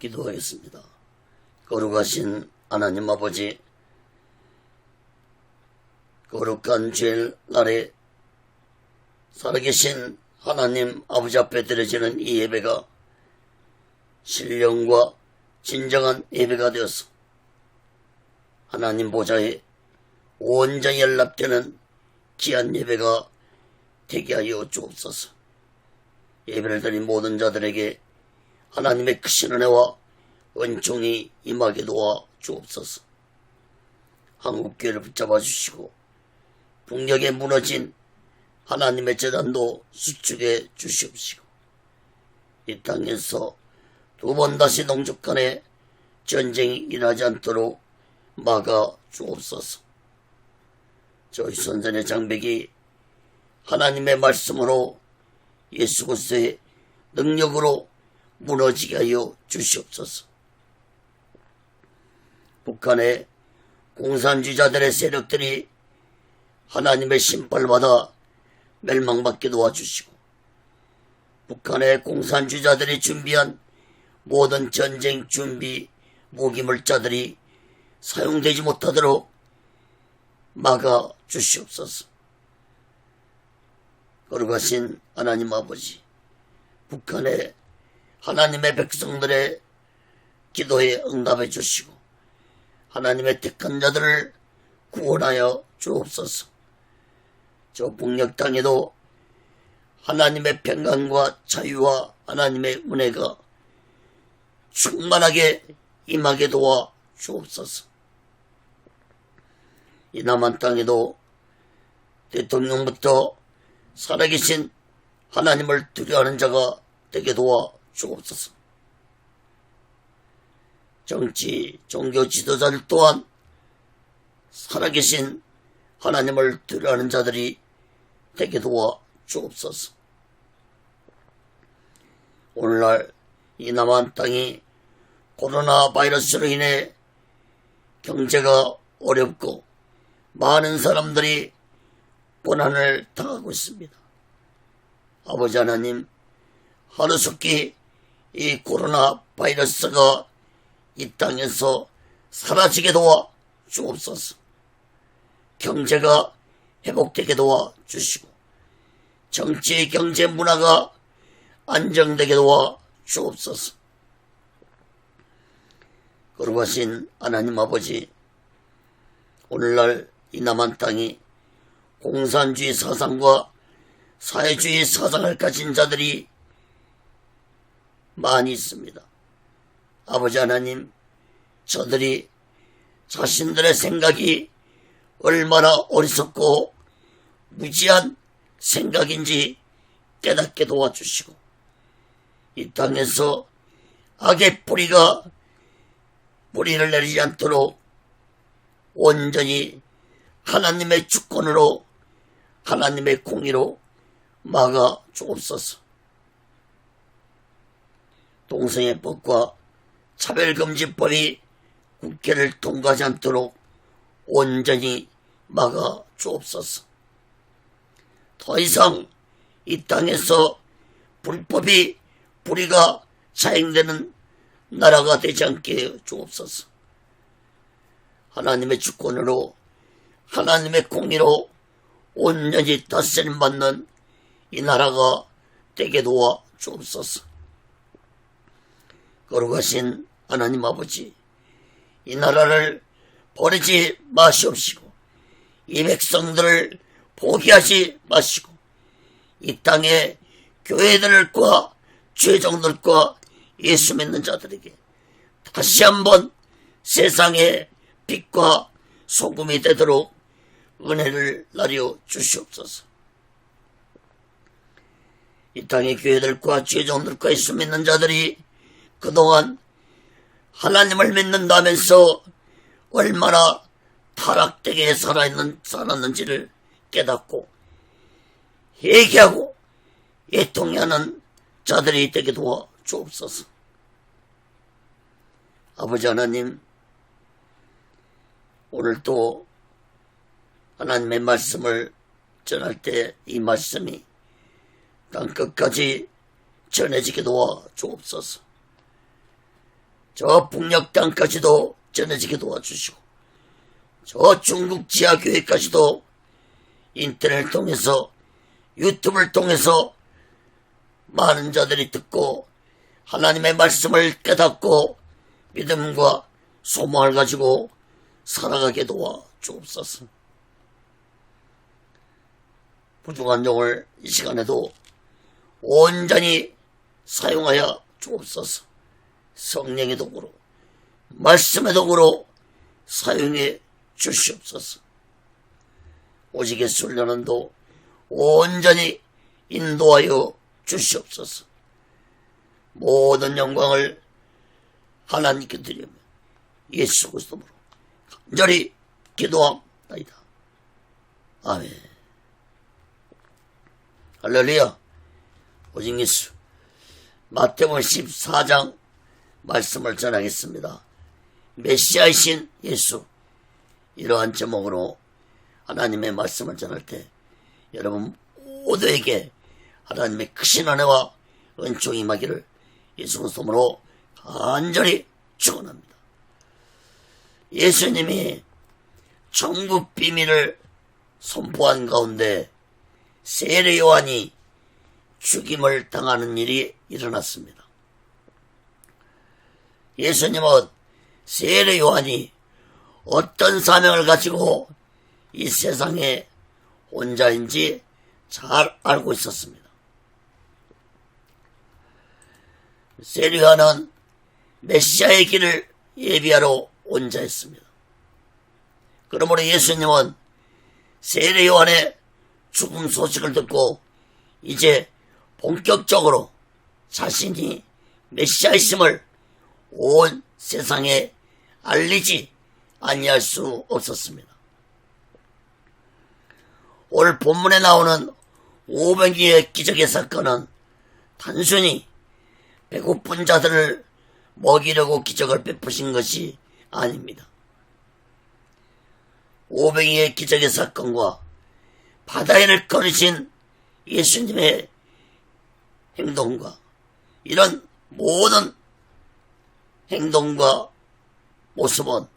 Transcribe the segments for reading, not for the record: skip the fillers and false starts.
기도하겠습니다. 거룩하신 하나님 아버지, 거룩한 주일 날에 살아계신 하나님 아버지 앞에 드려지는 이 예배가 신령과 진정한 예배가 되어서 하나님 보좌에 온전히 연락되는 귀한 예배가 되게 하여 주옵소서. 예배를 드린 모든 자들에게 하나님의 크신 은혜와 은총이 임하게 도와 주옵소서. 한국교회를 붙잡아 주시고 북녘에 무너진 하나님의 재단도 수축해 주시옵시고 이 땅에서 두 번 다시 동족 간에 전쟁이 일어나지 않도록 막아 주옵소서. 저희 선전의 장벽이 하나님의 말씀으로 예수 그리스도의 능력으로 무너지게 하여 주시옵소서. 북한의 공산주의자들의 세력들이 하나님의 심판을 받아 멸망받게 도와주시고 북한의 공산주의자들이 준비한 모든 전쟁 준비 무기물자들이 사용되지 못하도록 막아 주시옵소서. 거룩하신 하나님 아버지, 북한의 하나님의 백성들의 기도에 응답해 주시고 하나님의 택한 자들을 구원하여 주옵소서. 저 북녘 땅에도 하나님의 평강과 자유와 하나님의 은혜가 충만하게 임하게 도와 주옵소서. 이 남한 땅에도 대통령부터 살아계신 하나님을 두려워하는 자가 되게 도와 주옵소서. 정치, 종교 지도자들 또한 살아계신 하나님을 두려워하는 자들이 되게 도와 주옵소서. 오늘날 이 남한 땅이 코로나 바이러스로 인해 경제가 어렵고 많은 사람들이 고난을 당하고 있습니다. 아버지 하나님, 하루속히 이 코로나 바이러스가 이 땅에서 사라지게 도와 주옵소서. 경제가 회복되게 도와 주시고 정치, 경제, 문화가 안정되게 도와 주옵소서. 거룩하신 하나님 아버지, 오늘날 이 남한 땅이 공산주의 사상과 사회주의 사상을 가진 자들이 많이 있습니다. 아버지 하나님, 저들이 자신들의 생각이 얼마나 어리석고 무지한 생각인지 깨닫게 도와주시고 이 땅에서 악의 뿌리가 뿌리를 내리지 않도록 온전히 하나님의 주권으로 하나님의 공의로 막아 주옵소서. 동성애법과 차별금지법이 국회를 통과하지 않도록 온전히 막아 주옵소서. 더 이상 이 땅에서 불법이 불의가 자행되는 나라가 되지 않게 주옵소서. 하나님의 주권으로 하나님의 공의로 온전히 다스림 받는 이 나라가 되게 도와 주옵소서. 거룩하신 하나님 아버지, 이 나라를 버리지 마시옵시고 이 백성들을 포기하지 마시고 이 땅의 교회들과 죄종들과 예수 믿는 자들에게 다시 한번 세상의 빛과 소금이 되도록 은혜를 나려 주시옵소서. 이 땅의 교회들과 죄종들과 예수 믿는 자들이 그동안 하나님을 믿는다면서 얼마나 타락되게 살았는지를 깨닫고 회개하고 애통해하는 자들이 되게 도와 주옵소서. 아버지 하나님, 오늘 또 하나님의 말씀을 전할 때 이 말씀이 땅끝까지 전해지게 도와 주옵소서. 저 북녘 땅까지도 전해지게 도와주시고, 저 중국 지하교회까지도 인터넷을 통해서, 유튜브를 통해서 많은 자들이 듣고 하나님의 말씀을 깨닫고 믿음과 소망을 가지고 살아가게 도와 주옵소서. 부족한 영을 이 시간에도 온전히 사용하여 주옵소서. 성령의 도구로, 말씀의 도구로 사용해 주시옵소서. 오직의 훈련도 온전히 인도하여 주시옵소서. 모든 영광을 하나님께 드리며 예수 그리스도로 간절히 기도합니다. 아멘. 할렐루야. 오직 예수. 마태복음 14장 말씀을 전하겠습니다. 메시아이신 예수. 이러한 제목으로 하나님의 말씀을 전할 때 여러분 모두에게 하나님의 크신 은혜와 은총이 임하기를 예수 그리스도로 간절히 축원합니다. 예수님이 천국 비밀을 선포한 가운데 세례 요한이 죽임을 당하는 일이 일어났습니다. 예수님은 세례 요한이 어떤 사명을 가지고 이 세상에 혼자인지 잘 알고 있었습니다. 세례 요한은 메시아의 길을 예비하러 온 자였습니다. 그러므로 예수님은 세례 요한의 죽음 소식을 듣고 이제 본격적으로 자신이 메시아이심을 온 세상에 알리지 아니할 수 없었습니다. 오늘 본문에 나오는 500여의 기적의 사건은 단순히 배고픈 자들을 먹이려고 기적을 베푸신 것이 아닙니다. 500여의 기적의 사건과 바다인을 걸으신 예수님의 행동과 이런 모든 행동과 모습은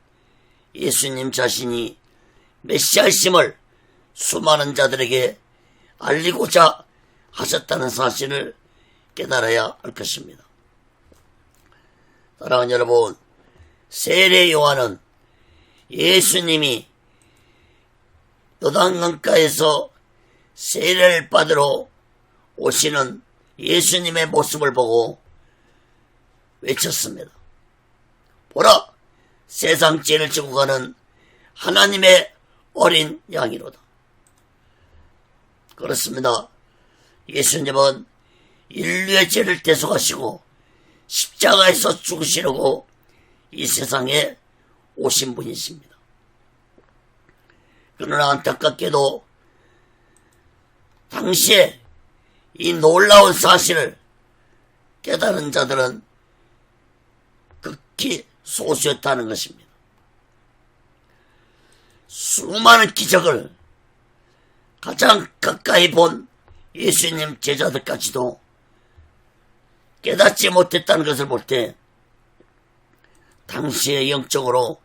예수님 자신이 메시아이심을 수많은 자들에게 알리고자 하셨다는 사실을 깨달아야 할 것입니다. 사랑하는 여러분, 세례 요한은 예수님이 요단강가에서 세례를 받으러 오시는 예수님의 모습을 보고 외쳤습니다. 보라, 세상 죄를 지고 가는 하나님의 어린 양이로다. 그렇습니다. 예수님은 인류의 죄를 대속하시고 십자가에서 죽으시려고 이 세상에 오신 분이십니다. 그러나 안타깝게도 당시에 이 놀라운 사실을 깨달은 자들은 극히 소수였다는 것입니다. 수많은 기적을 가장 가까이 본 예수님 제자들까지도 깨닫지 못했다는 것을 볼 때 당시에 영적으로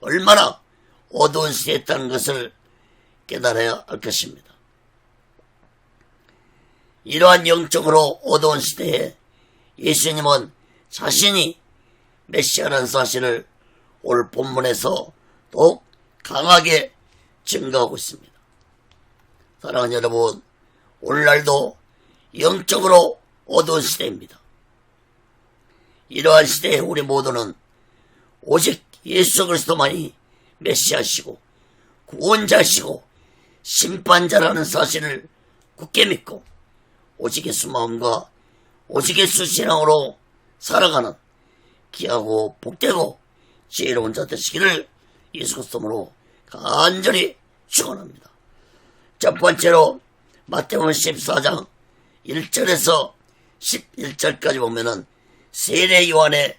얼마나 어두운 시대였다는 것을 깨달아야 할 것입니다. 이러한 영적으로 어두운 시대에 예수님은 자신이 메시아라는 사실을 오늘 본문에서 더욱 강하게 증거하고 있습니다. 사랑하는 여러분, 오늘날도 영적으로 어두운 시대입니다. 이러한 시대에 우리 모두는 오직 예수 그리스도만이 메시아시고 구원자시고 심판자라는 사실을 굳게 믿고 오직 예수 마음과 오직 예수 신앙으로 살아가는 귀하고 복되고 지혜로운 자 되시기를 예수 그리스도로 간절히 축원합니다. 첫 번째로 마태복음 14장 1절에서 11절까지 보면은 세례 요한의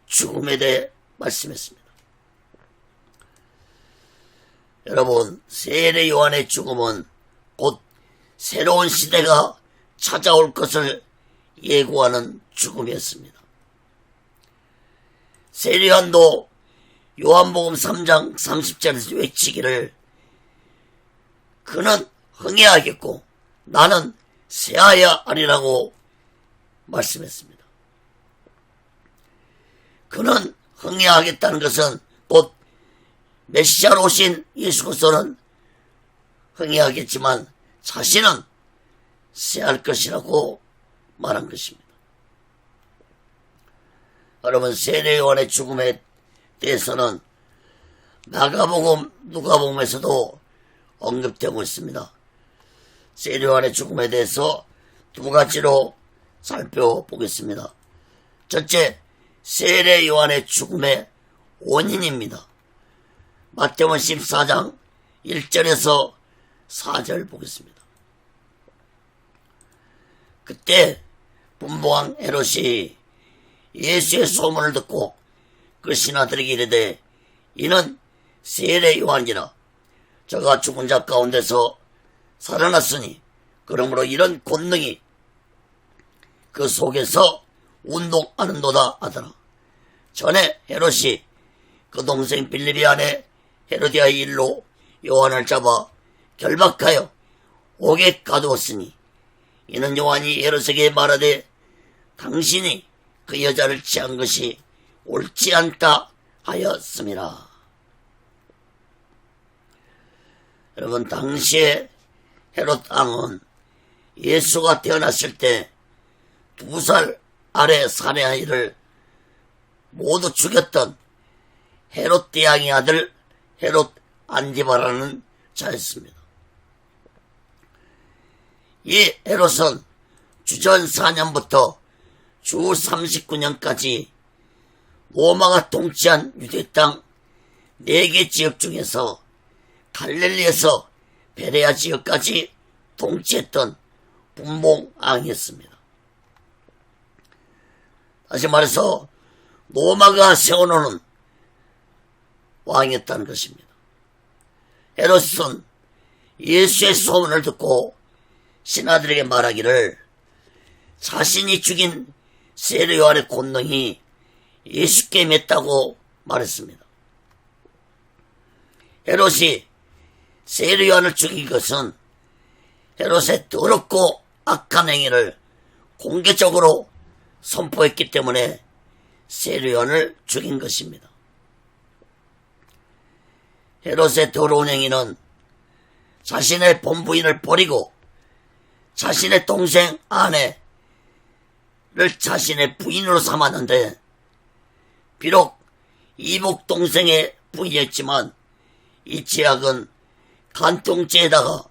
죽음에 대해 말씀했습니다. 여러분, 세례 요한의 죽음은 곧 새로운 시대가 찾아올 것을 예고하는 죽음이었습니다. 세례요한도 요한복음 3장 30절에서 외치기를 그는 흥해하겠고 나는 쇠하여 하리라고 말씀했습니다. 그는 흥해하겠다는 것은 곧 메시아로 오신 예수 그리스도는 흥해하겠지만 자신은 쇠할 것이라고 말한 것입니다. 여러분, 세례요한의 죽음에 대해서는 마가복음, 누가복음에서도 언급되고 있습니다. 세례요한의 죽음에 대해서 두 가지로 살펴보겠습니다. 첫째, 세례요한의 죽음의 원인입니다. 마태복음 14장 1절에서 4절 보겠습니다. 그때 분봉왕 헤롯이 예수의 소문을 듣고 그 신하들에게 이르되 이는 세례요한이라 저가 죽은 자 가운데서 살아났으니 그러므로 이런 권능이 그 속에서 운동하는도다 하더라. 전에 헤롯이 그 동생 빌립의 아내 헤로디아의 일로 요한을 잡아 결박하여 옥에 가두었으니 이는 요한이 헤롯에게 말하되 당신이 그 여자를 취한 것이 옳지 않다 하였음이라. 여러분, 당시에 헤롯 왕은 예수가 태어났을 때 2살 아래 사내 아이를 모두 죽였던 헤롯 대왕의 아들 헤롯 안디바라는 자였습니다. 이 헤롯은 주전 4년부터 주 39년까지 로마가 통치한 유대 땅 4개 지역 중에서 갈릴리에서 베레아 지역까지 통치했던 분봉왕이었습니다. 다시 말해서 로마가 세워놓은 왕이었다는 것입니다. 헤롯은 예수의 소문을 듣고 신하들에게 말하기를 자신이 죽인 세례요한의 권능이 예수께 맺다고 말했습니다. 헤롯이 세례요한을 죽인 것은 헤롯의 더럽고 악한 행위를 공개적으로 선포했기 때문에 세례요한을 죽인 것입니다. 헤롯의 더러운 행위는 자신의 본부인을 버리고 자신의 동생 아내를 자신의 부인으로 삼았는데 비록 이복 동생의 부인이었지만 이 죄악은 간통죄에다가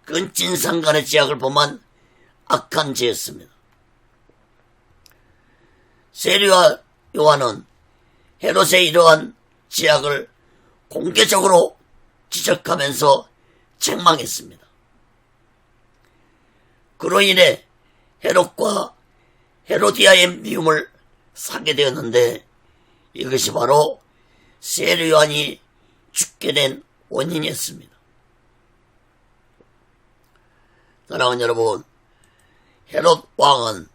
근친상간의 죄악을 범한 악한 죄였습니다. 세례요한은 헤롯의 이러한 죄악을 공개적으로 지적하면서 책망했습니다. 그로 인해 헤롯과 헤로디아의 미움을 사게 되었는데 이것이 바로 세례요한이 죽게 된 원인이었습니다. 사랑하는 여러분, 헤롯 왕은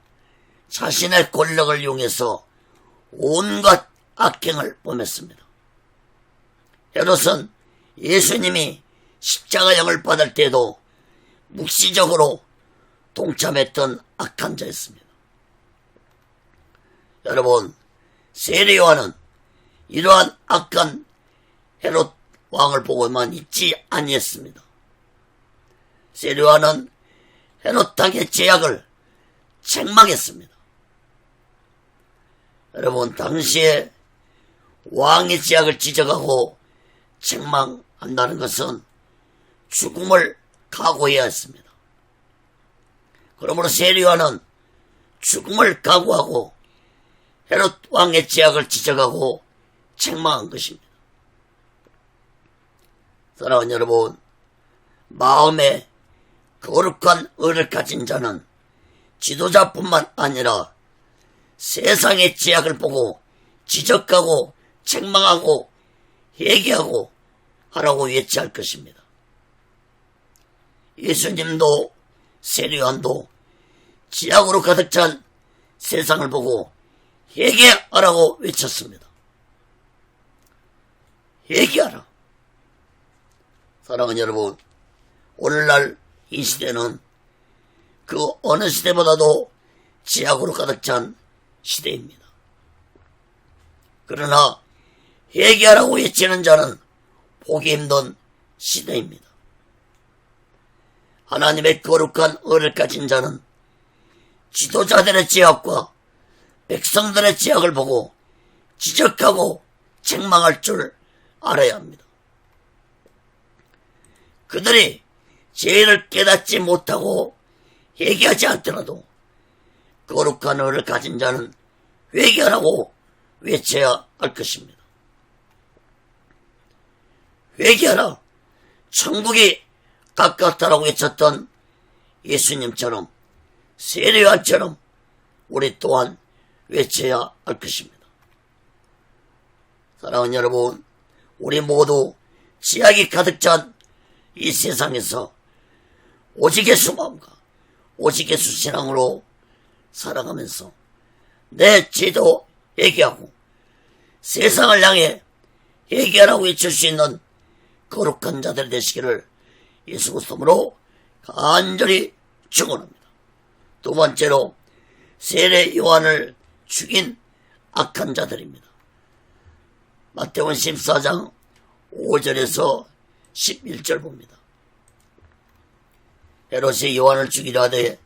자신의 권력을 이용해서 온갖 악행을 범했습니다. 헤롯은 예수님이 십자가형을 받을 때에도 묵시적으로 동참했던 악한 자였습니다. 여러분, 세례요한은 이러한 악한 헤롯 왕을 보고만 있지 아니했습니다. 세례요한은 헤롯 왕의 죄악을 책망했습니다. 여러분, 당시에 왕의 죄악을 지적하고 책망한다는 것은 죽음을 각오해야 했습니다. 그러므로 세례요한은 죽음을 각오하고 헤롯 왕의 죄악을 지적하고 책망한 것입니다. 사랑하는 여러분, 마음에 거룩한 의를 가진 자는 지도자뿐만 아니라 세상의 죄악을 보고 지적하고 책망하고 회개하고 하라고 외치할 것입니다. 예수님도 세례요한도 죄악으로 가득 찬 세상을 보고 회개하라고 외쳤습니다. 회개하라. 사랑하는 여러분, 오늘날 이 시대는 그 어느 시대보다도 죄악으로 가득 찬 시대입니다. 그러나 회개하라고 외치는 자는 보기 힘든 시대입니다. 하나님의 거룩한 의를 가진 자는 지도자들의 죄악과 백성들의 죄악을 보고 지적하고 책망할 줄 알아야 합니다. 그들이 죄를 깨닫지 못하고 회개하지 않더라도 거룩한 의를 가진 자는 회개하라고 외쳐야 할 것입니다. 회개하라, 천국이 가깝다라고 외쳤던 예수님처럼, 세례요한처럼 우리 또한 외쳐야 할 것입니다. 사랑하는 여러분, 우리 모두 죄악이 가득 찬 이 세상에서 오직 예수 마음과 오직 예수 신앙으로 살아가면서 내 죄도 회개하고 세상을 향해 회개하라고 외칠 수 있는 거룩한 자들이 되시기를 예수 그리스도로 간절히 축원합니다. 두 번째로 세례 요한을 죽인 악한 자들입니다. 마태복음 14장 5절에서 11절 봅니다. 헤롯이 요한을 죽이려 하되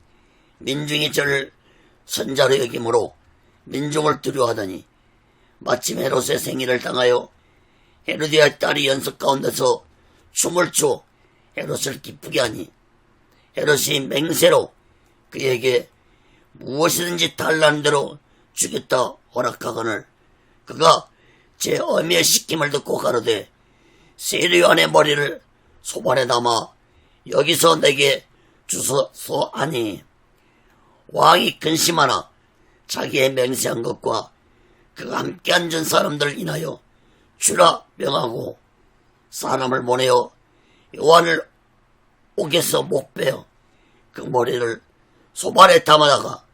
민중이 저를 선자로 여김으로 민중을 두려워하더니 마침 헤롯의 생일을 당하여 헤로디아의 딸이 연석 가운데서 춤을 추어 헤롯을 기쁘게 하니 헤롯이 맹세로 그에게 무엇이든지 달라는 대로 주겠다 허락하거늘 그가 제 어미의 시킴을 듣고 가로되 세례요한의 머리를 소반에 담아 여기서 내게 주소서 하니 왕이 근심하나 자기의 맹세한 것과 그가 함께 앉은 사람들을 인하여 주라 명하고 사람을 보내어 요한을 옥에서 목베어 그 머리를 소반에 담아다가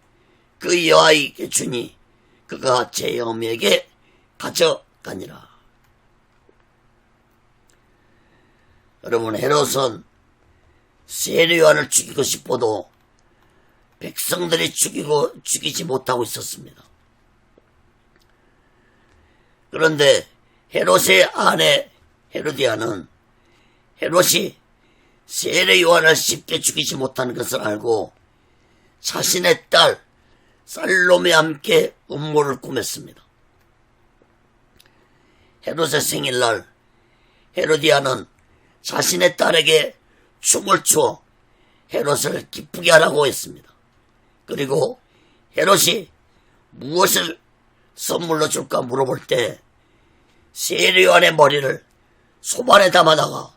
그 여아에게 주니 그가 제 어미에게 가져가니라. 여러분, 헤롯은 세례요한을 죽이고 싶어도 백성들이 죽이지 못하고 있었습니다. 그런데 헤롯의 아내 헤로디아는 헤롯이 세례요한을 쉽게 죽이지 못하는 것을 알고 자신의 딸 살로메와 함께 음모를 꾸몄습니다. 헤롯의 생일날 헤로디아는 자신의 딸에게 춤을 추어 헤롯을 기쁘게 하라고 했습니다. 그리고 헤롯이 무엇을 선물로 줄까 물어볼 때 세례요한의 머리를 소반에 담아다가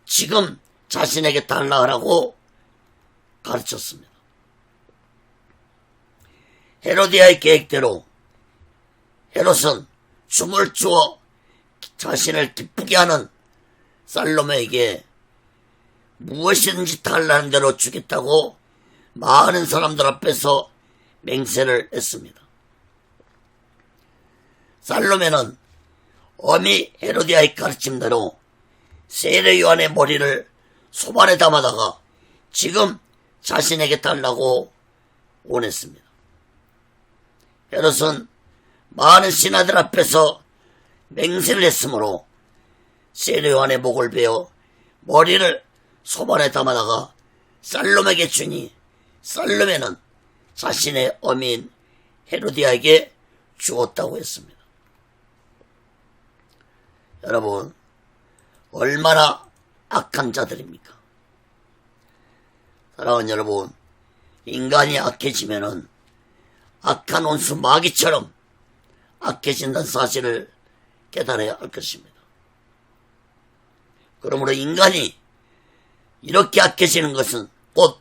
지금 자신에게 달라 하라고 가르쳤습니다. 헤로디아의 계획대로 헤롯은 춤을 추어 자신을 기쁘게 하는 살로메에게 무엇이든지 달라는 대로 주겠다고 많은 사람들 앞에서 맹세를 했습니다. 살로메는 어미 헤로디아의 가르침대로 세례요한의 머리를 소반에 담아다가 지금 자신에게 달라고 원했습니다. 헤롯은 많은 신하들 앞에서 맹세를 했으므로 세례요한의 목을 베어 머리를 소반에 담아다가 살로메에게 주니 살로메는 자신의 어미인 헤로디아에게 주었다고 했습니다. 여러분, 얼마나 악한 자들입니까? 사랑하는 여러분, 인간이 악해지면은 악한 온수 마귀처럼 악해진다는 사실을 깨달아야 할 것입니다. 그러므로 인간이 이렇게 악해지는 것은 곧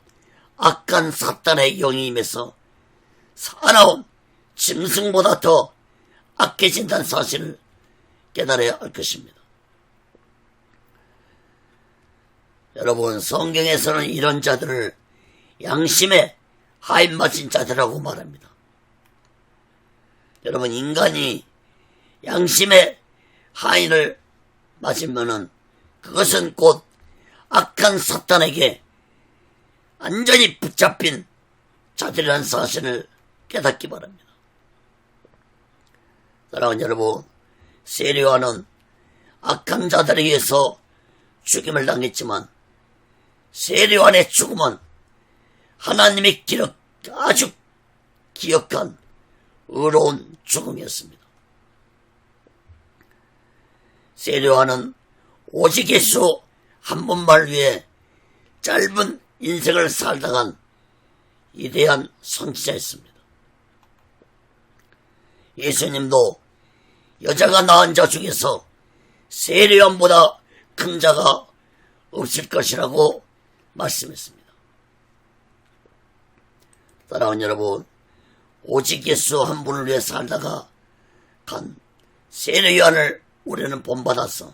악한 사탄의 영이 임해서 사나운 짐승보다 더 악해진다는 사실을 깨달아야 할 것입니다. 여러분, 성경에서는 이런 자들을 양심에 하인 맞은 자들이라고 말합니다. 여러분, 인간이 양심에 하인을 맞으면은 그것은 곧 악한 사탄에게 완전히 붙잡힌 자들이라는 사실을 깨닫기 바랍니다. 사랑하는 여러분, 세례요한은 악한 자들에 의해서 죽임을 당했지만 세례요한의 죽음은 하나님이 아주 기억한 의로운 죽음이었습니다. 세례요한은 오직 예수 한 분만 위해 짧은 인생을 살다간 위대한 선지자였습니다. 예수님도 여자가 낳은 자 중에서 세례요한보다 큰 자가 없을 것이라고 말씀했습니다. 사랑하는 여러분, 오직 예수 한 분을 위해 살다가 간 세례요한을 우리는 본받아서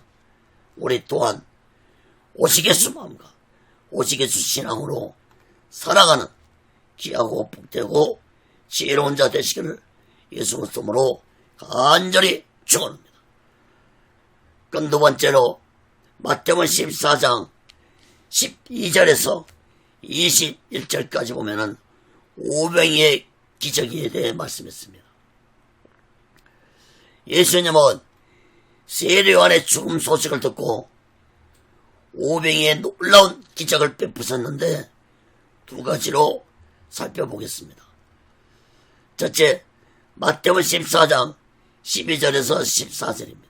우리 또한 오직 예수 마음과 오직 예수 신앙으로 살아가는 귀하고 복되고 지혜로운 자 되시기를 예수 그리스도로 간절히 축원합니다. 그럼 두 번째로 마태복음 14장 12절에서 21절까지 보면은 오병이의 기적에 대해 말씀했습니다. 예수님은 세례요한의 죽음 소식을 듣고 오병이의 놀라운 기적을 베푸셨는데 두 가지로 살펴보겠습니다. 첫째, 마태복음 14장 12절에서 14절입니다.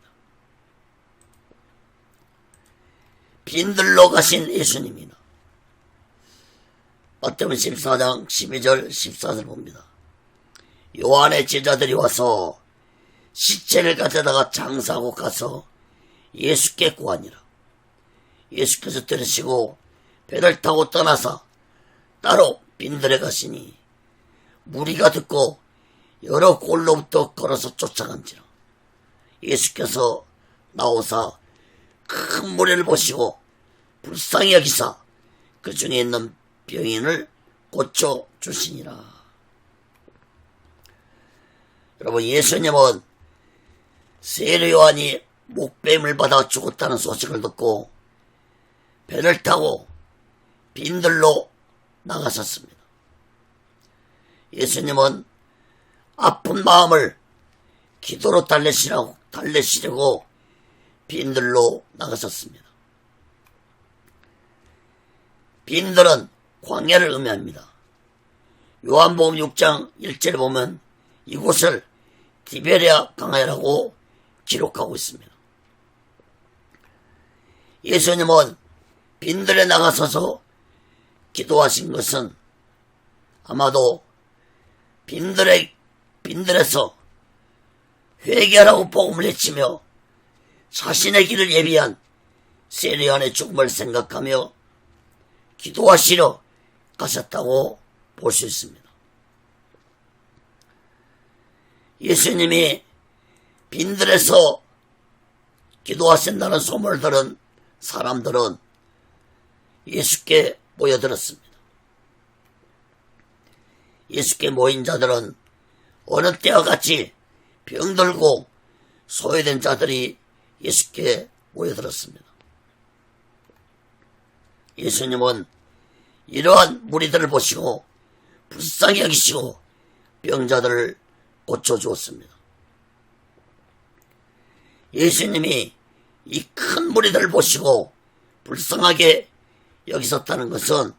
빈들로 가신 예수님이나 마태복음 14장 12절 14절 봅니다. 요한의 제자들이 와서 시체를 가져다가 장사하고 가서 예수께 구하니라. 예수께서 들으시고 배를 타고 떠나사 따로 빈들에 가시니 무리가 듣고 여러 골로부터 걸어서 쫓아간지라. 예수께서 나오사 큰 무리를 보시고 불쌍히 여기사 그 중에 있는 병인을 고쳐주시니라. 여러분, 예수님은 세례요한이 목뱀을 받아 죽었다는 소식을 듣고 배를 타고 빈들로 나가셨습니다. 예수님은 아픈 마음을 기도로 달래시려고 빈들로 나가셨습니다. 빈들은 광야를 의미합니다. 요한복음 6장 1절에 보면 이곳을 디베랴 광야라고 기록하고 있습니다. 예수님은 빈들에 나가서서 기도하신 것은 아마도 빈들에서 회개하라고 복음을 외치며 자신의 길을 예비한 세례요한의 죽음을 생각하며 기도하시러 가셨다고 볼 수 있습니다. 예수님이 빈들에서 기도하신다는 소문을 들은 사람들은 예수께 모여들었습니다. 예수께 모인 자들은 어느 때와 같이 병들고 소외된 자들이 예수께 모여들었습니다. 예수님은 이러한 무리들을 보시고 불쌍히 여기시고 병자들을 고쳐주었습니다. 예수님이 이 큰 무리들을 보시고 불쌍하게 여기셨다는 것은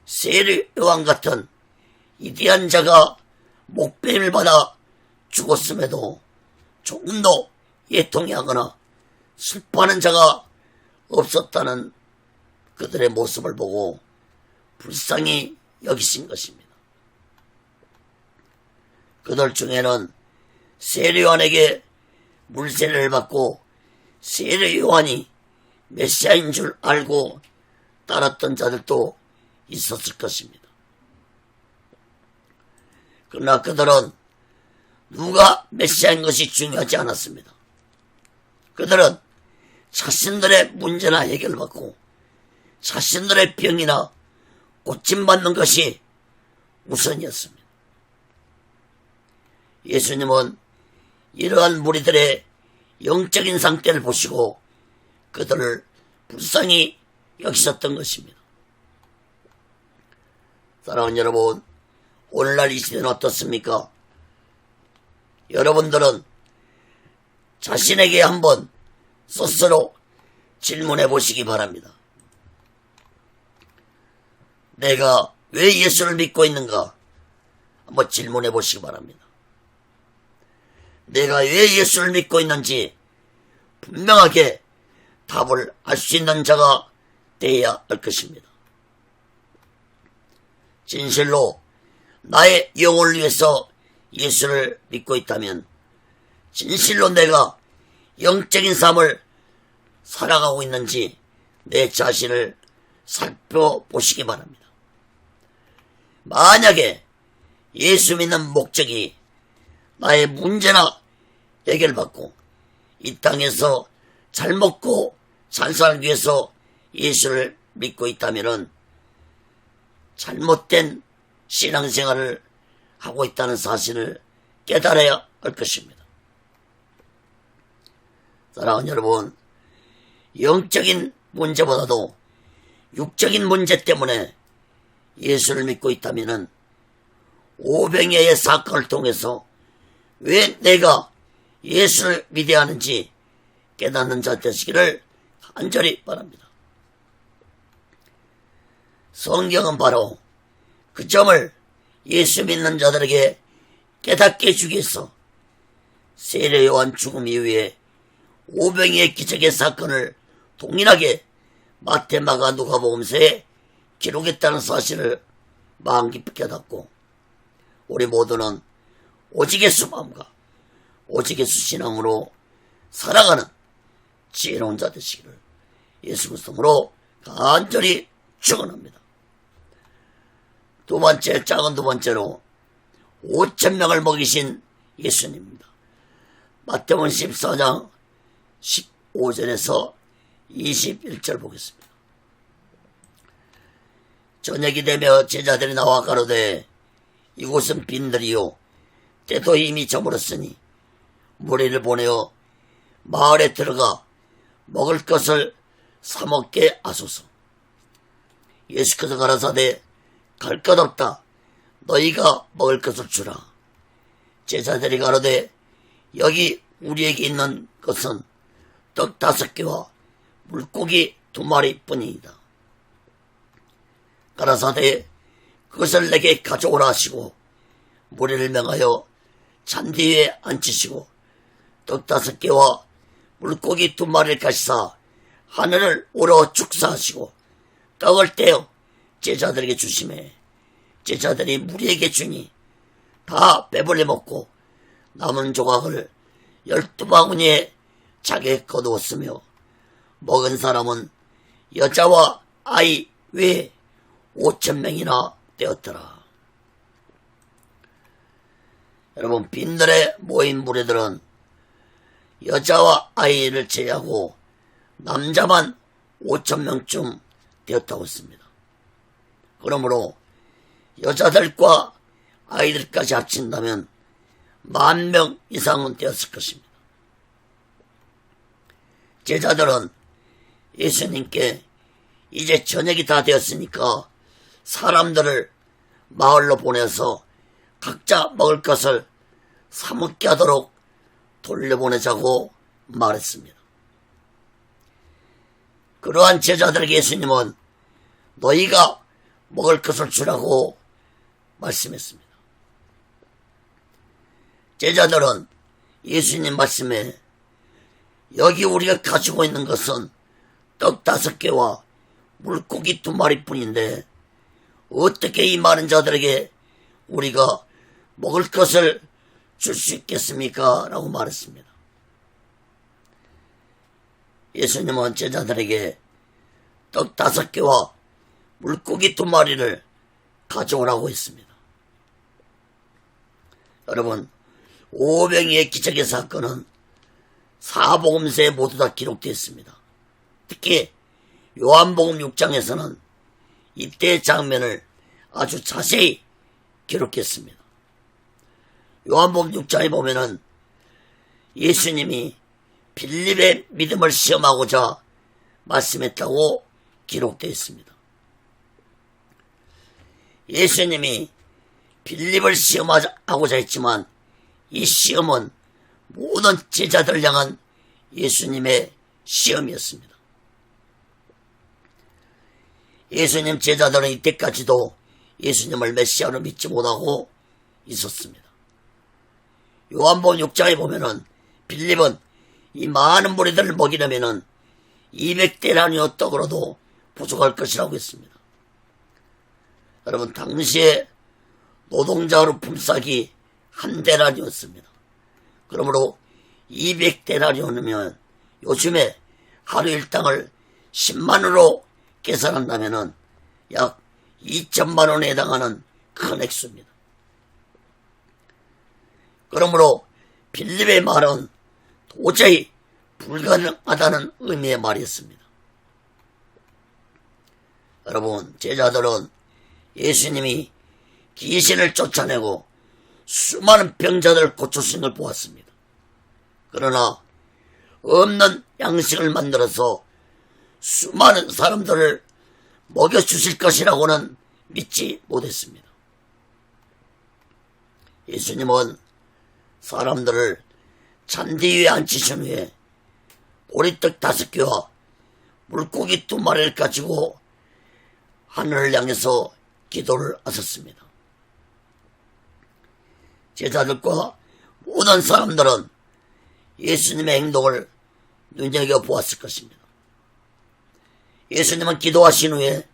세례요한 같은 위대한 자가 목뱀을 받아 죽었음에도 조금도 애통해하거나 슬퍼하는 자가 없었다는 그들의 모습을 보고 불쌍히 여기신 것입니다. 그들 중에는 세례요한에게 물세례를 받고 세례요한이 메시아인 줄 알고 따랐던 자들도 있었을 것입니다. 그러나 그들은 누가 메시아인 것이 중요하지 않았습니다. 그들은 자신들의 문제나 해결받고 자신들의 병이나 고침받는 것이 우선이었습니다. 예수님은 이러한 무리들의 영적인 상태를 보시고 그들을 불쌍히 여기셨던 것입니다. 사랑하는 여러분, 오늘날 이 시대는 어떻습니까? 여러분들은 자신에게 한번 스스로 질문해 보시기 바랍니다. 내가 왜 예수를 믿고 있는가? 한번 질문해 보시기 바랍니다. 내가 왜 예수를 믿고 있는지 분명하게 답을 알 수 있는 자가 되어야 할 것입니다. 진실로 나의 영혼을 위해서 예수를 믿고 있다면 진실로 내가 영적인 삶을 살아가고 있는지 내 자신을 살펴보시기 바랍니다. 만약에 예수 믿는 목적이 나의 문제나 해결받고 이 땅에서 잘 먹고 잘 살기 위해서 예수를 믿고 있다면 잘못된 신앙생활을 하고 있다는 사실을 깨달아야 할 것입니다. 사랑하는 여러분, 영적인 문제보다도 육적인 문제 때문에 예수를 믿고 있다면 오병이어의 사건을 통해서 왜 내가 예수를 믿어야 하는지 깨닫는 자 되시기를 간절히 바랍니다. 성경은 바로 그 점을 예수 믿는 자들에게 깨닫게 해주기 위해서 세례 요한 죽음 이후에 오병이의 기적의 사건을 동일하게 마태, 마가, 누가복음서에 기록했다는 사실을 마음 깊이 깨닫고 우리 모두는 오직 예수 마음과 오직 예수 신앙으로 살아가는 지혜로운 자 되시기를 예수 그리스도로 간절히 축원합니다. 두 번째, 작은 두 번째로 5,000명을 먹이신 예수님입니다. 마태복음 14장 15절에서 21절 보겠습니다. 저녁이 되며 제자들이 나와 가로되 이곳은 빈들이요 때도 이미 저물었으니 무리를 보내어 마을에 들어가 먹을 것을 사 먹게 하소서. 예수께서 가라사대 갈 것 없다. 너희가 먹을 것을 주라. 제자들이 가로되 여기 우리에게 있는 것은 떡 5개와 물고기 2마리 뿐이다. 가라사대 그것을 내게 가져오라 하시고 무리를 명하여 잔디 위에 앉히시고 떡 5개와 물고기 2마리를 가시사 하늘을 우러 축사하시고 떡을 떼어 제자들에게 주시매 제자들이 무리에게 주니 다 배불리 먹고 남은 조각을 12바구니에 자기에 거두었으며 먹은 사람은 여자와 아이 외에 5,000명이나 되었더라. 여러분, 빈들에 모인 무리들은 여자와 아이를 제외하고 남자만 5,000명쯤 되었다고 했습니다. 그러므로 여자들과 아이들까지 합친다면 10,000명 이상은 되었을 것입니다. 제자들은 예수님께 이제 저녁이 다 되었으니까 사람들을 마을로 보내서 각자 먹을 것을 사 먹게 하도록 돌려보내자고 말했습니다. 그러한 제자들에게 예수님은 너희가 먹을 것을 주라고 말씀했습니다. 제자들은 예수님 말씀에 여기 우리가 가지고 있는 것은 떡 5개와 물고기 2마리 뿐인데 어떻게 이 많은 자들에게 우리가 먹을 것을 줄 수 있겠습니까? 라고 말했습니다. 예수님은 제자들에게 떡 5개와 물고기 2마리를 가져오라고 했습니다. 여러분, 오병이의 기적의 사건은 사복음서에 모두 다 기록되어 있습니다. 특히 요한복음 6장에서는 이때의 장면을 아주 자세히 기록했습니다. 요한복음 6장에 보면은 예수님이 빌립의 믿음을 시험하고자 말씀했다고 기록되어 있습니다. 예수님이 빌립을 시험하고자 했지만 이 시험은 모든 제자들을 향한 예수님의 시험이었습니다. 예수님 제자들은 이때까지도 예수님을 메시아로 믿지 못하고 있었습니다. 요한복음 6장에 보면은 빌립은 이 많은 무리들을 먹이려면은 200데나리오 떡으로도 부족할 것이라고 했습니다. 여러분, 당시에 노동자로 품삯이 한 데나리오였습니다. 그러므로 200데나리오면 요즘에 하루 일당을 10만원으로 계산한다면은 약 2천만원에 해당하는 큰 액수입니다. 그러므로 빌립의 말은 도저히 불가능하다는 의미의 말이었습니다. 여러분, 제자들은 예수님이 귀신을 쫓아내고 수많은 병자들을 고쳐주신 걸 보았습니다. 그러나 없는 양식을 만들어서 수많은 사람들을 먹여주실 것이라고는 믿지 못했습니다. 예수님은 사람들을 잔디 위에 앉히신 후에 보리떡 5개와 물고기 2마리를 가지고 하늘을 향해서 기도를 하셨습니다. 제자들과 모든 사람들은 예수님의 행동을 눈여겨보았을 것입니다. 예수님은 기도하신 후에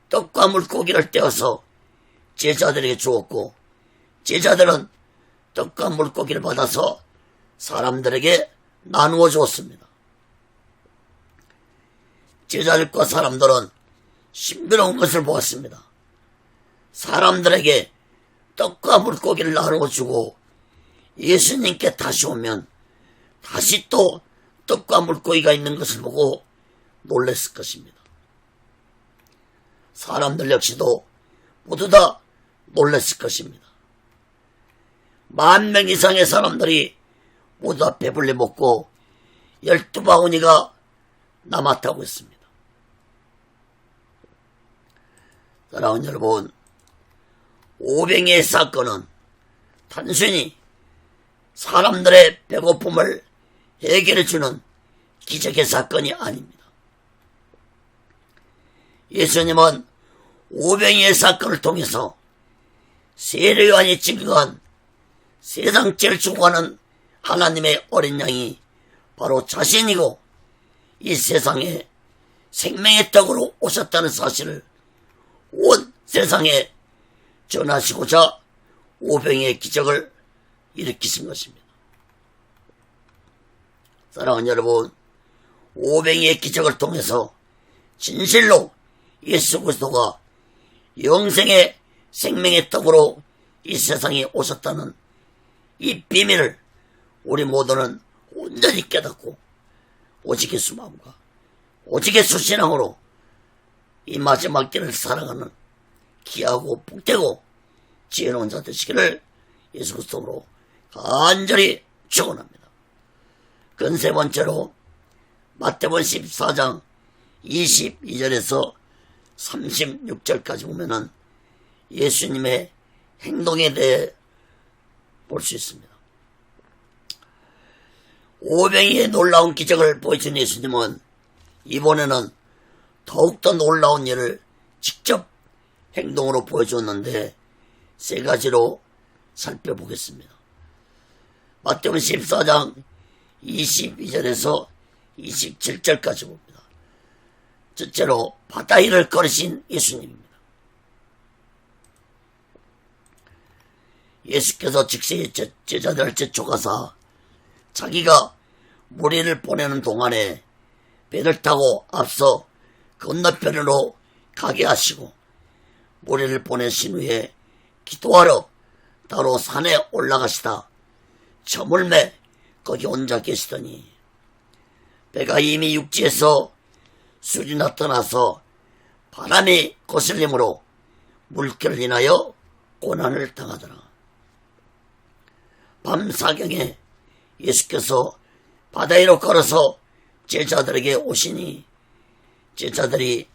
떡과 물고기를 떼어서 제자들에게 주었고, 제자들은 떡과 물고기를 받아서 사람들에게 나누어 주었습니다. 제자들과 사람들은 신비로운 것을 보았습니다. 사람들에게 떡과 물고기를 나누어 주고 예수님께 다시 오면 다시 또 떡과 물고기가 있는 것을 보고 놀랐을 것입니다. 사람들 역시도 모두 다 놀랐을 것입니다. 10,000명 이상의 사람들이 모두 다 배불리 먹고 12바구니가 남았다고 했습니다. 사랑하는 여러분, 오병이의 사건은 단순히 사람들의 배고픔을 해결해주는 기적의 사건이 아닙니다. 예수님은 오병이의 사건을 통해서 세례요한이 증거한 세상 제일 죽어가는 하나님의 어린 양이 바로 자신이고 이 세상에 생명의 떡으로 오셨다는 사실을 온 세상에 전하시고자 오병이의 기적을 일으키신 것입니다. 사랑하는 여러분, 오병이의 기적을 통해서 진실로 예수 그리스도가 영생의 생명의 떡으로 이 세상에 오셨다는 이 비밀을 우리 모두는 온전히 깨닫고 오직 예수 마음과 오직 예수 신앙으로 이 마지막 길을 살아가는 귀하고 복되고 지혜로운 자 되시기를 예수 그리스도로 간절히 축원합니다. 그 세 번째로 마태복음 14장 22절에서 36절까지 보면은 예수님의 행동에 대해 볼 수 있습니다. 오병이의 놀라운 기적을 보여준 예수님은 이번에는 더욱더 놀라운 일을 직접 행동으로 보여줬는데 세 가지로 살펴보겠습니다. 마태복음 14장 22절에서 27절까지 봅니다. 첫째로 바다 위를 걸으신 예수님입니다. 예수께서 즉시 제자들을 재촉하사 자기가 무리를 보내는 동안에 배를 타고 앞서 건너편으로 가게 하시고 무리를 보내신 후에 기도하러 따로 산에 올라가시다 저물매 거기 혼자 계시더니 배가 이미 육지에서 수리나 떠나서 바람이 거슬림으로 물결을 인하여 고난을 당하더라. 밤 사경에 예수께서 바다 위로 걸어서 제자들에게 오시니 제자들이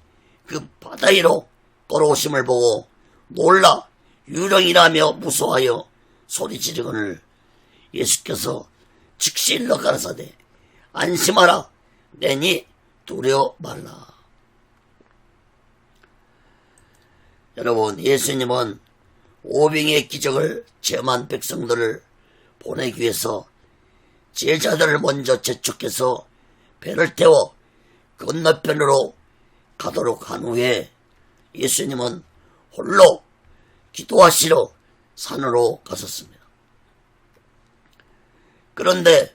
그 바다 위로 걸어오심을 보고 놀라 유령이라며 무서워하여 소리 지르거늘 예수께서 즉시 일러 가라사대 안심하라 내니 두려워 말라. 여러분, 예수님은 오병의 기적을 체험한 백성들을 보내기 위해서 제자들을 먼저 재촉해서 배를 태워 건너편으로 가도록 한 후에 예수님은 홀로 기도하시러 산으로 갔었습니다. 그런데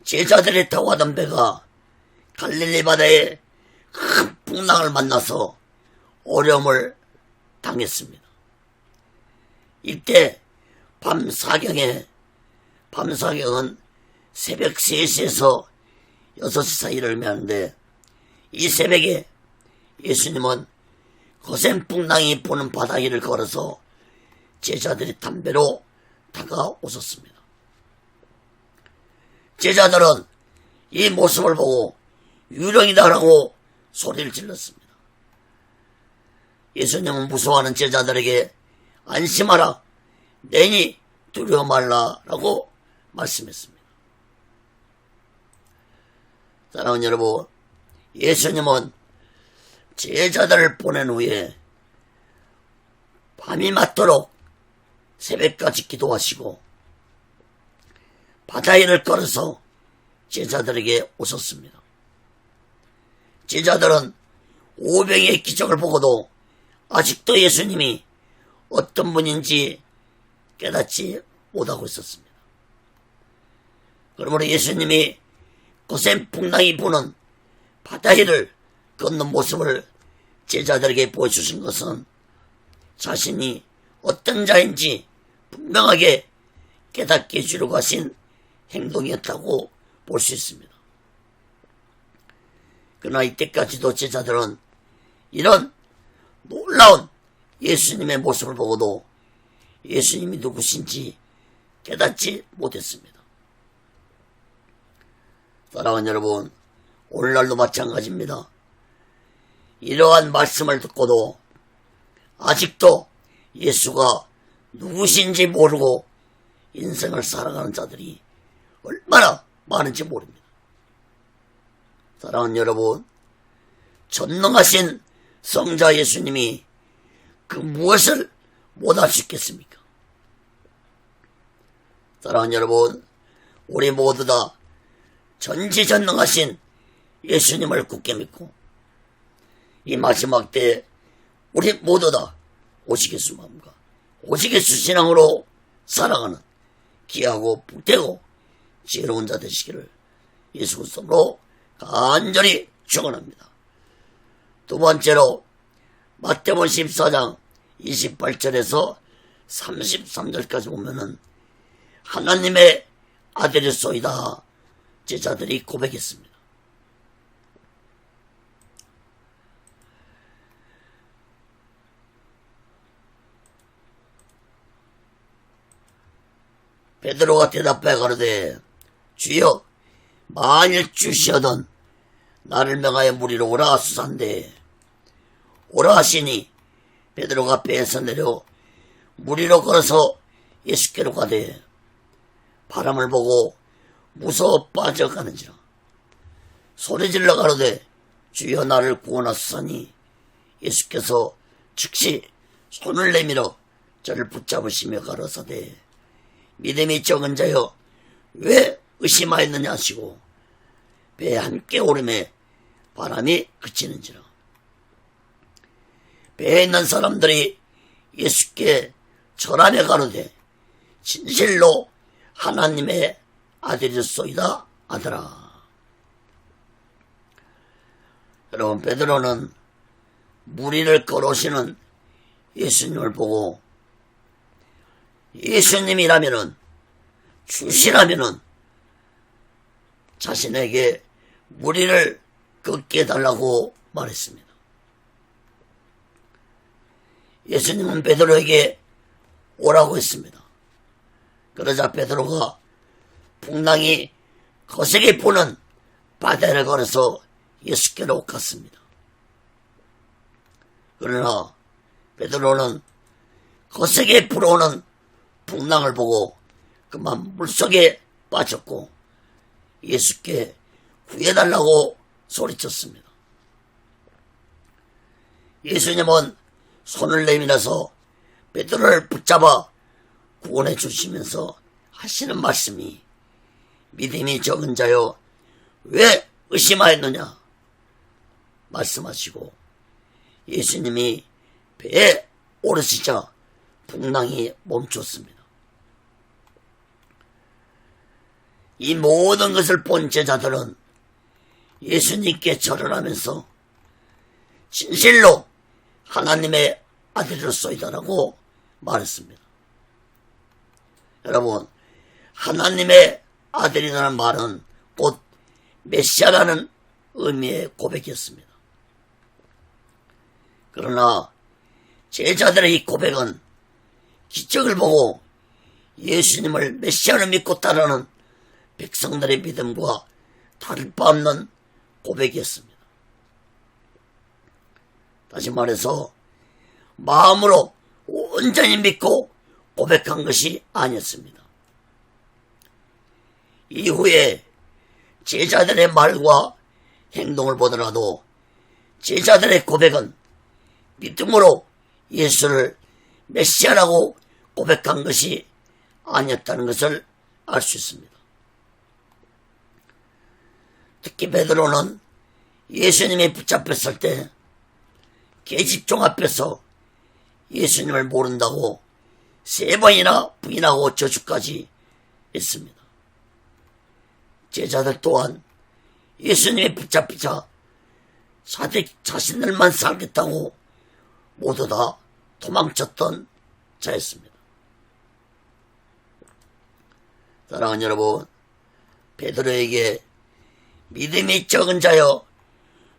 제자들이 타고 가던 배가 갈릴리 바다에 큰 풍랑을 만나서 어려움을 당했습니다. 이때 밤사경은 새벽 3시에서 6시 사이를 의미하는데 이 새벽에 예수님은 거센 풍랑이 부는 바다 위를 걸어서 제자들이 탄 배로 다가오셨습니다. 제자들은 이 모습을 보고 유령이다라고 소리를 질렀습니다. 예수님은 무서워하는 제자들에게 안심하라 내니 두려워 말라라고 말씀했습니다. 사랑하는 여러분, 예수님은 제자들을 보낸 후에 밤이 맞도록 새벽까지 기도하시고 바다 위를 걸어서 제자들에게 오셨습니다. 제자들은 오병의 기적을 보고도 아직도 예수님이 어떤 분인지 깨닫지 못하고 있었습니다. 그러므로 예수님이 거센 풍랑이 부는 바다 위를 걷는 모습을 제자들에게 보여주신 것은 자신이 어떤 자인지 분명하게 깨닫게 해주려고 하신 행동이었다고 볼 수 있습니다. 그러나 이때까지도 제자들은 이런 놀라운 예수님의 모습을 보고도 예수님이 누구신지 깨닫지 못했습니다. 사랑하는 여러분, 오늘날도 마찬가지입니다. 이러한 말씀을 듣고도 아직도 예수가 누구신지 모르고 인생을 살아가는 자들이 얼마나 많은지 모릅니다. 사랑하는 여러분, 전능하신 성자 예수님이 그 무엇을 못할 수 있겠습니까? 사랑하는 여러분, 우리 모두 다 전지전능하신 예수님을 굳게 믿고 이 마지막 때에 우리 모두 다 오시겠수 마음과 오시겠수 신앙으로 살아가는 귀하고 복되고 지혜로운 자 되시기를 예수 그리스도로 간절히 축원합니다. 두 번째로 마태복음 14장 28절에서 33절까지 보면은 하나님의 아들이소이다 제자들이 고백했습니다. 베드로가 대답해 가로되 주여 만일 주시어던 나를 명하여 무리로 오라 하소서한데 오라 하시니 베드로가 배에서 내려 무리로 걸어서 예수께로 가되 바람을 보고 무서워 빠져가는지라 소리질러 가로되 주여 나를 구원하소서니 예수께서 즉시 손을 내밀어 저를 붙잡으시며 가로사대 믿음이 적은 자여 왜 의심하였느냐 하시고 배에 함께 오름에 바람이 그치는지라. 배에 있는 사람들이 예수께 절하며 가로되 진실로 하나님의 아들이소이다 하더라. 여러분, 베드로는 무리를 걸어오시는 예수님을 보고 예수님이라면은 주시라면은 자신에게 무리를 걷게 해달라고 말했습니다. 예수님은 베드로에게 오라고 했습니다. 그러자 베드로가 풍랑이 거세게 부는 바다를 걸어서 예수께로 갔습니다. 그러나 베드로는 거세게 불어오는 풍랑을 보고 그만 물속에 빠졌고 예수께 구해달라고 소리쳤습니다. 예수님은 손을 내밀어서 베드로를 붙잡아 구원해 주시면서 하시는 말씀이 믿음이 적은 자여 왜 의심하였느냐 말씀하시고 예수님이 배에 오르시자 풍랑이 멈췄습니다. 이 모든 것을 본 제자들은 예수님께 절을 하면서 진실로 하나님의 아들이로소이다라고 말했습니다. 여러분, 하나님의 아들이라는 말은 곧 메시아라는 의미의 고백이었습니다. 그러나 제자들의 이 고백은 기적을 보고 예수님을 메시아로 믿고 따르는 백성들의 믿음과 다를 바 없는 고백이었습니다. 다시 말해서 마음으로 온전히 믿고 고백한 것이 아니었습니다. 이후에 제자들의 말과 행동을 보더라도 제자들의 고백은 믿음으로 예수를 메시아라고 고백한 것이 아니었다는 것을 알 수 있습니다. 특히 베드로는 예수님이 붙잡혔을 때 계집종 앞에서 예수님을 모른다고 3번이나 부인하고 저주까지 했습니다. 제자들 또한 예수님이 붙잡히자 자신들만 살겠다고 모두 다 도망쳤던 자였습니다. 사랑하는 여러분, 베드로에게 믿음이 적은 자여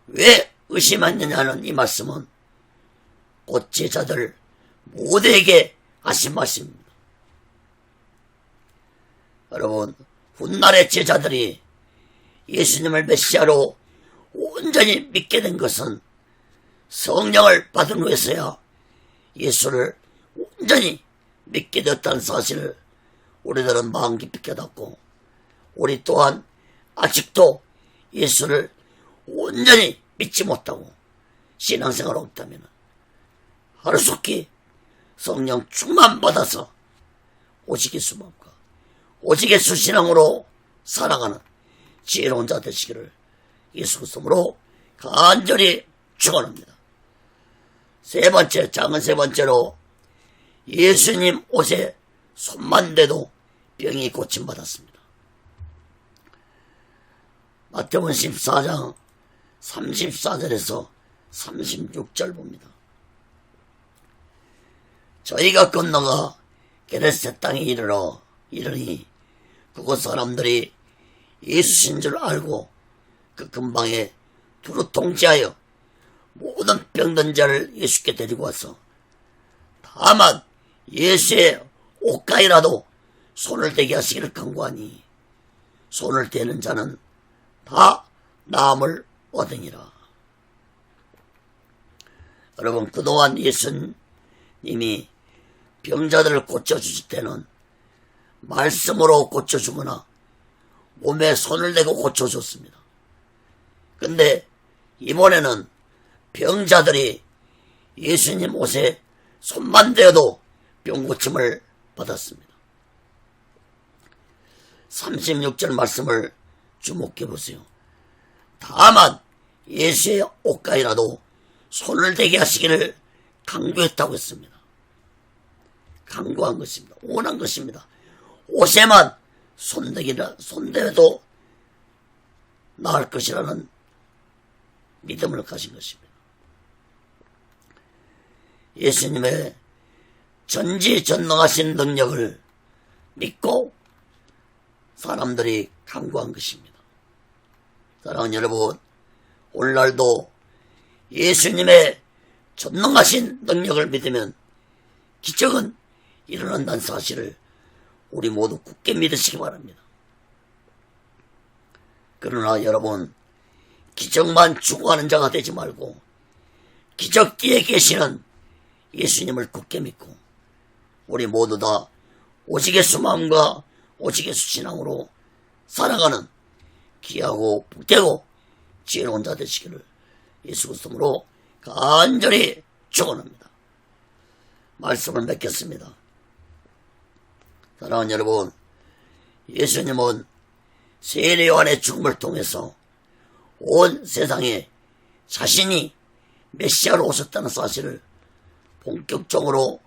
왜 의심하느냐는 이 말씀은 곧 제자들 모두에게 하신 말씀입니다. 여러분, 훗날의 제자들이 예수님을 메시아로 온전히 믿게 된 것은 성령을 받은 후에서야 예수를 온전히 믿게 되었다는 사실을 우리들은 마음 깊이 깨닫고, 우리 또한 아직도 예수를 온전히 믿지 못하고 신앙생활을 없다면 하루속히 성령 충만 받아서 오직의 수만과 오직의 수신앙으로 살아가는 지혜로운 자 되시기를 예수 그리스도로 간절히 축원합니다. 작은 세 번째로 예수님 옷에 손만 대도 병이 고침받았습니다. 마태복음 14장 34절에서 36절 봅니다. 저희가 건너가 게네사렛 땅에 이르니 그곳 사람들이 예수신 줄 알고 그 근방에 두루 통제하여 모든 병든 자를 예수께 데리고 와서 다만 예수의 옷가에라도 손을 대게 하시기를 간구하니 손을 대는 자는 다 나음을 얻으니라. 여러분, 그동안 예수님이 병자들을 고쳐주실 때는 말씀으로 고쳐주거나 몸에 손을 대고 고쳐줬습니다. 근데 이번에는 병자들이 예수님 옷에 손만 대어도 병고침을 받았습니다. 36절 말씀을 주목해 보세요. 다만 예수의 옷가에라도 손을 대게 하시기를 강구했다고 했습니다. 강구한 것입니다. 원한 것입니다. 옷에만 손대도 나을 것이라는 믿음을 가진 것입니다. 예수님의 전지전능하신 능력을 믿고 사람들이 강구한 것입니다. 사랑하는 여러분, 오늘날도 예수님의 전능하신 능력을 믿으면 기적은 일어난다는 사실을 우리 모두 굳게 믿으시기 바랍니다. 그러나 여러분, 기적만 추구하는 자가 되지 말고 기적 뒤에 계시는 예수님을 굳게 믿고 우리 모두 다 오직 예수 마음과 오직 예수 신앙으로 살아가는 귀하고 복되고 지혜로운 자 되시기를 예수 그리스도로 간절히 축원합니다. 말씀을 맺겠습니다. 사랑하는 여러분, 예수님은 세례 요한의 죽음을 통해서 온 세상에 자신이 메시아로 오셨다는 사실을 본격적으로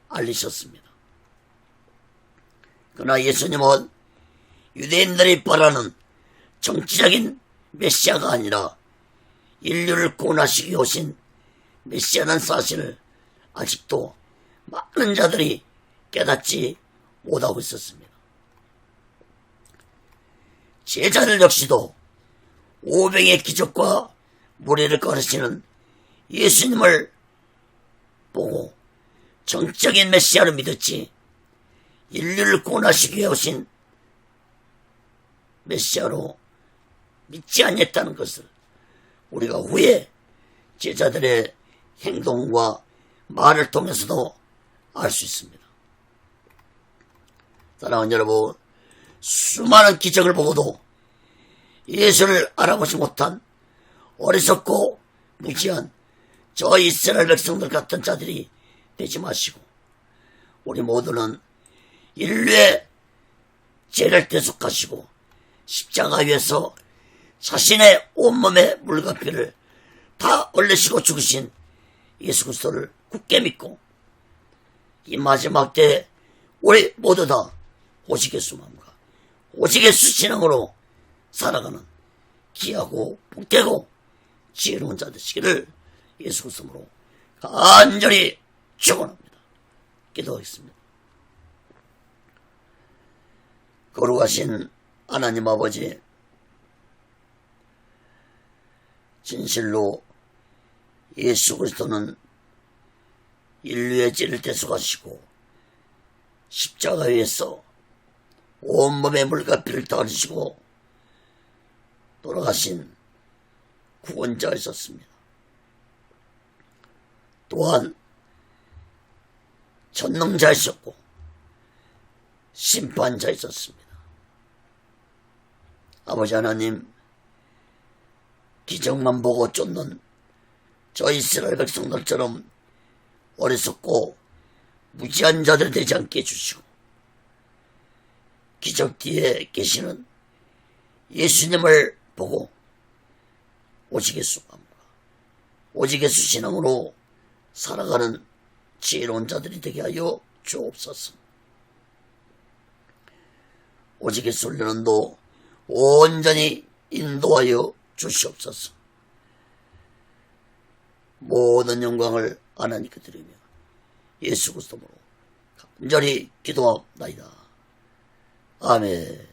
알리셨습니다. 그러나 예수님은 유대인들이 바라는 정치적인 메시아가 아니라 인류를 구원하시기 위해 오신 메시아라는 사실을 아직도 많은 자들이 깨닫지 못하고 있었습니다. 제자들 역시도 오병의 기적과 무리를 가르치는 예수님을 보고 정적인 메시아를 믿었지 인류를 구원하시기 위해 오신 메시아로 믿지 않았다는 것을 우리가 후에 제자들의 행동과 말을 통해서도 알 수 있습니다. 사랑하는 여러분, 수많은 기적을 보고도 예수를 알아보지 못한 어리석고 무지한 저 이스라엘 백성들 같은 자들이 되지 마시고 우리 모두는 인류의 죄를 대속하시고 십자가 위에서 자신의 온몸의 물과 피를 다 흘리시고 죽으신 예수 그리스도를 굳게 믿고 이 마지막 때에 우리 모두 다 오직 예수 마음과 오직 예수 신앙으로 살아가는 귀하고 복되고 지혜로운 자 되시기를 예수 그리스도로 간절히 축원합니다. 기도하겠습니다. 거룩하신 하나님 아버지, 진실로 예수 그리스도는 인류의 죄를 대속하시고 십자가 위에서 온몸의 물과 피를 다 흘리시고 돌아가신 구원자이셨습니다. 또한 전능자이셨고 심판자이셨습니다. 아버지 하나님, 기적만 보고 쫓는 저 이스라엘 백성들처럼 어리석고 무지한 자들 되지 않게 해주시고 기적 뒤에 계시는 예수님을 보고 오직 예수 마음과 오직 예수 신앙으로 살아가는 지혜로운 자들이 되게 하여 주옵소서. 오직 예수 훈련도 온전히 인도하여 주시옵소서. 모든 영광을 하나님께 드리며 예수 그리스도로 간절히 기도하옵나이다. 아멘.